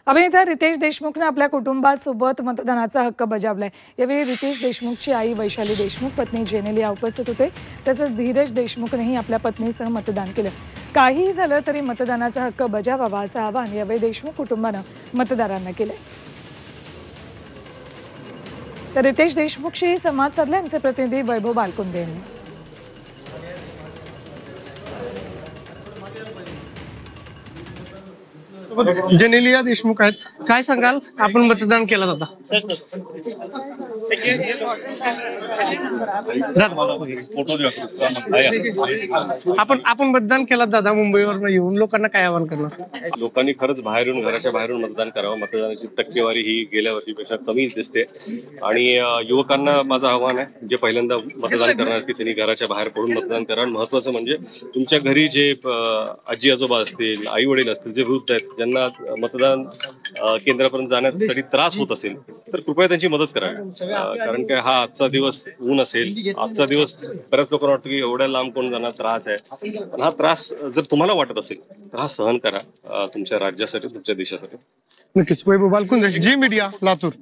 अभिनेता रितेश देशमुखने आपल्या कुटुंबासोबत मतदानाचा हक्क बजावलाय। यावेळी रितेश देशमुखची आई वैशाली देशमुख, पत्नी जेनेलिया उपस्थित होते। तसंच धीरज देशमुखनेही आपल्या पत्नीसह मतदान केलं। काहीही झालं तरी मतदानाचा हक्क बजावावा असं आवाहन यावेळी देशमुख कुटुंबानं मतदारांना केलंय। तर रितेश देशमुखशी संवाद साधला आमचे प्रतिनिधी वैभव बालकुंदे यांनी। जेनेलिया देशमुख आहेत, काय सांगाल? आपण मतदान केलं होता आपण मतदान केलं दादा, मुंबईवर येऊन लोकांना काय आवाहन करणार? लोकांनी खरंच बाहेरून, घराच्या बाहेरून मतदान करावं। मतदानाची टक्केवारी ही गेल्या वर्षीपेक्षा कमी दिसते आणि युवकांना माझं आव्हान आहे, जे पहिल्यांदा मतदान करणार की त्यांनी घराच्या बाहेर पडून मतदान करा। महत्वाचं म्हणजे तुमच्या घरी जे आजी आजोबा असतील, आई वडील असतील, जे वृद्ध आहेत, ज्यांना मतदान केंद्रापर्यंत जाण्यासाठी त्रास होत असेल तर कृपया त्यांची मदत करावी। कारण की हा आजचा दिवस ऊन असेल, आजचा दिवस बऱ्याच लोकांना वाटतं की एवढ्या लांब कोण जाणार, त्रास आहे। पण हा त्रास जर तुम्हाला वाटत असेल तर हा सहन करा, तुमच्या राज्यासाठी, तुमच्या देशासाठी। नक्कीच। वैभव बालकुंदे, जी मीडिया, लातूर।